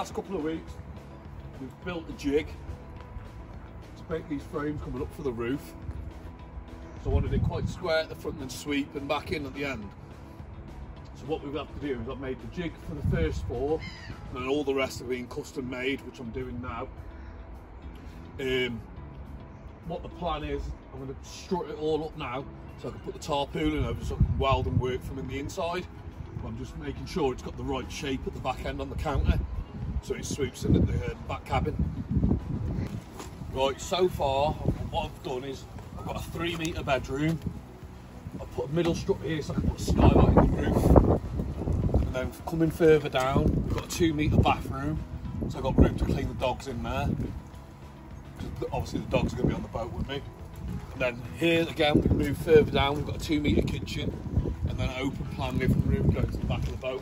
last couple of weeks, we've built the jig to make these frames coming up for the roof. So I wanted it quite square at the front and then sweep and back in at the end. So what we've had to do is I've made the jig for the first 4, and then all the rest have been custom made, which I'm doing now. What the plan is, I'm going to strut it all up now so I can put the tarpaulin over so I can weld and work from in the inside. But I'm just making sure it's got the right shape at the back end on the counter so it sweeps in at the back cabin. Right, so far what I've done is I've got a 3-metre bedroom. I've put a middle strut here so I can put a skylight in the roof. And then coming further down, we've got a 2-metre bathroom, so I've got room to clean the dogs in there. Obviously the dogs are going to be on the boat with me. And then here again, we move further down, we've got a 2-metre kitchen and then an open plan living room going to the back of the boat.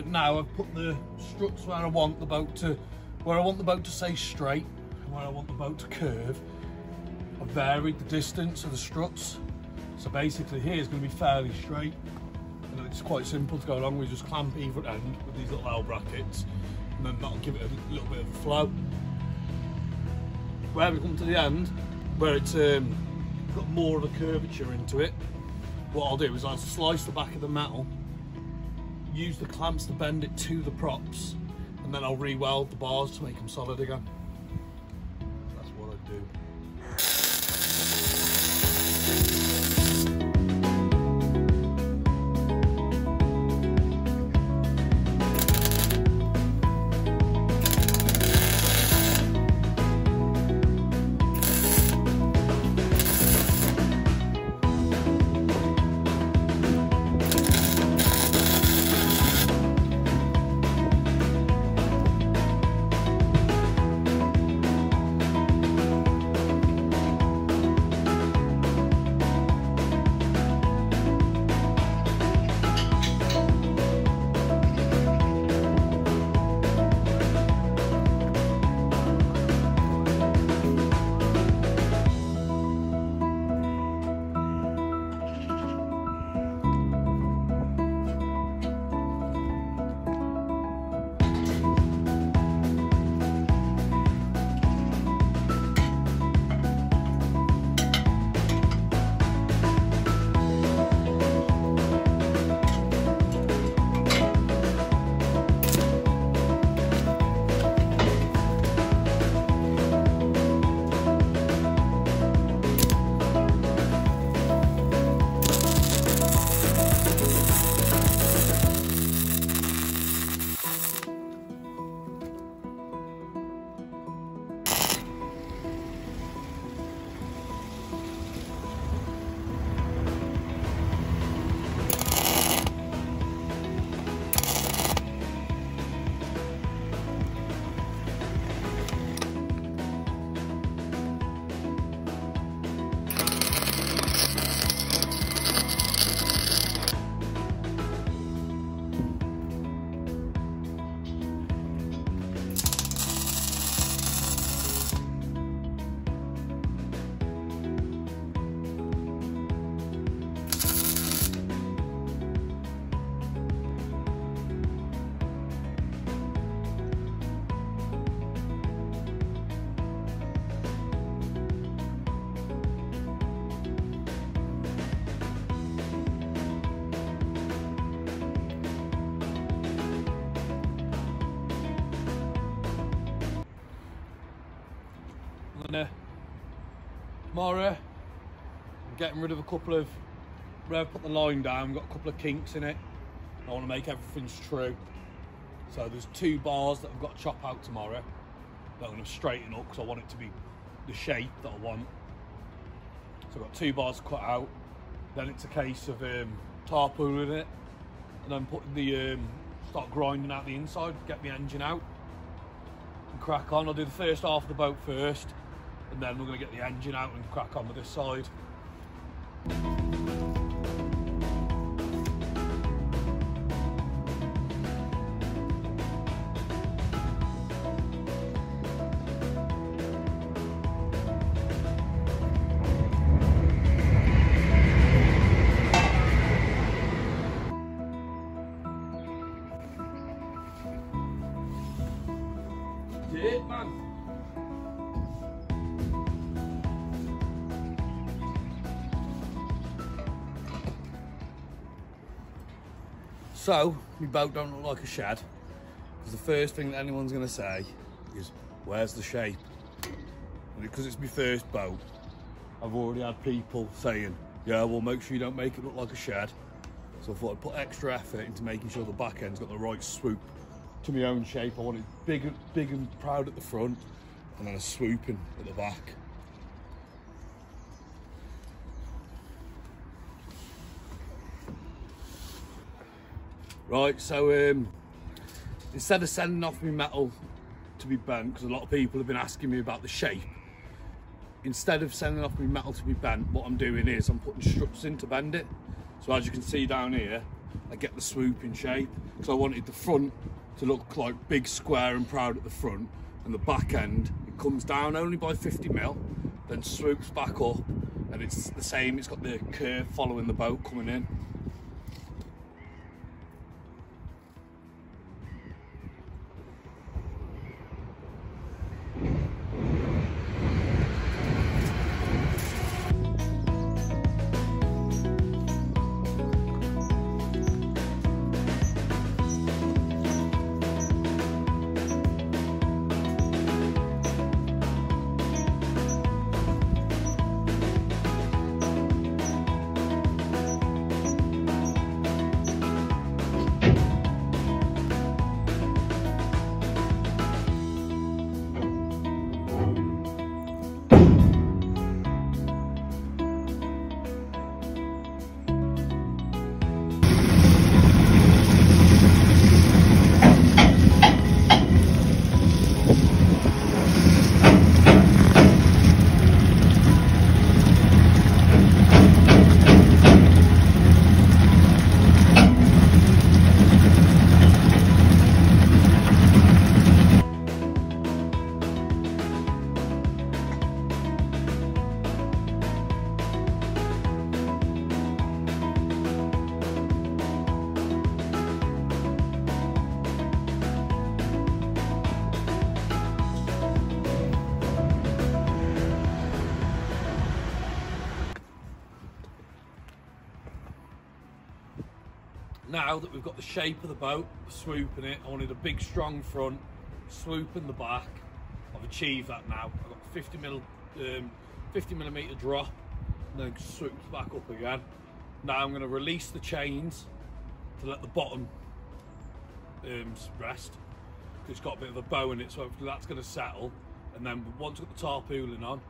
Now I've put the struts where I want the boat to stay straight and where I want the boat to curve. I've varied the distance of the struts. So basically here is going to be fairly straight, and it's quite simple to go along. We just clamp either end with these little L brackets, and then that'll give it a little bit of a flow. Where we come to the end, where it's got more of a curvature into it, what I'll do is I'll slice the back of the metal, use the clamps to bend it to the props, and then I'll re-weld the bars to make them solid again. That's what I do. tomorrow I'm getting rid of a couple of, where I've put the line down, got a couple of kinks in it. I want to make everything true. So there's 2 bars that I've got to chop out tomorrow that I'm going to straighten up because I want it to be the shape that I want. So I've got 2 bars to cut out. Then it's a case of tarpauling it and then putting the, start grinding out the inside, get the engine out and crack on. I'll do the first half of the boat first and then we're going to get the engine out and crack on with this side. It, man. So, my boat don't look like a shed, because the first thing that anyone's going to say is, where's the shape? And because it's my first boat, I've already had people saying, yeah, well, make sure you don't make it look like a shed. So I thought I'd put extra effort into making sure the back end's got the right swoop to my own shape. I want it big and proud at the front, and then a swooping at the back. Right, so instead of sending off my metal to be bent, because a lot of people have been asking me about the shape, instead of sending off my metal to be bent, what I'm doing is I'm putting struts in to bend it. So as you can see down here, I get the swooping shape, because I wanted the front to look like big, square and proud at the front, and the back end, it comes down only by 50mm, then swoops back up, and it's the same, it's got the curve following the boat coming in. Now that we've got the shape of the boat, swooping it, I wanted a big strong front, swooping the back. I've achieved that now. I've got 50mm drop, and then swoops back up again. Now I'm going to release the chains to let the bottom rest, because it's got a bit of a bow in it, so that's going to settle. And then once I've got the tarpaulin on,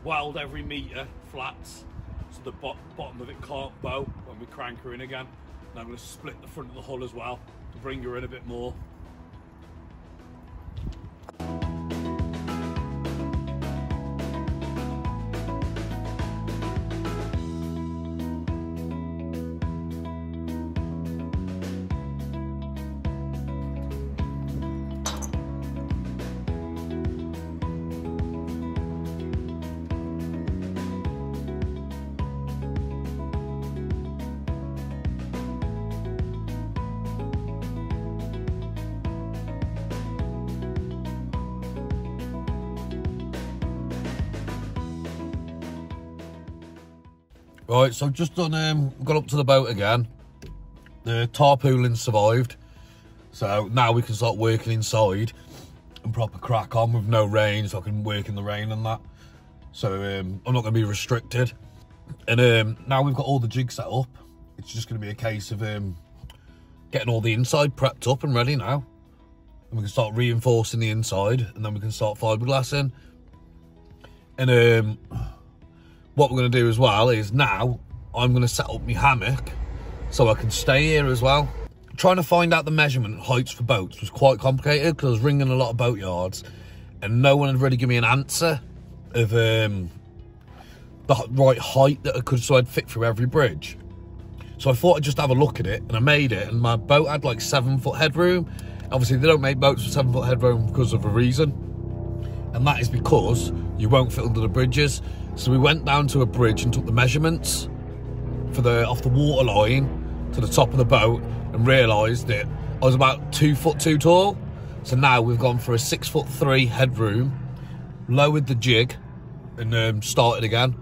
weld every metre flats, so the bottom of it can't bow when we crank her in again. And I'm going to split the front of the hull as well to bring her in a bit more. Right, so I've just done, got up to the boat again. The tarpaulin survived, so now we can start working inside. and proper crack on with no rain, so I can work in the rain and that. So I'm not going to be restricted. And now we've got all the jigs set up, it's just going to be a case of getting all the inside prepped up and ready now. And we can start reinforcing the inside, and then we can start fiberglassing. And what we're going to do as well is now I'm going to set up my hammock so I can stay here as well. Trying to find out the measurement heights for boats was quite complicated because I was ringing a lot of boat yards and no one had really given me an answer of the right height that I could, so I'd fit through every bridge. So I thought I'd just have a look at it, and I made it, and my boat had like 7 foot headroom. Obviously they don't make boats with 7 foot headroom because of a reason, and that is because you won't fit under the bridges. So we went down to a bridge and took the measurements for off the water line to the top of the boat, and realised that I was about 2 foot too tall. So now we've gone for a 6'3" headroom, lowered the jig, and started again.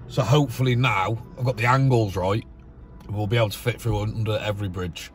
So hopefully now I've got the angles right, and we'll be able to fit through under every bridge.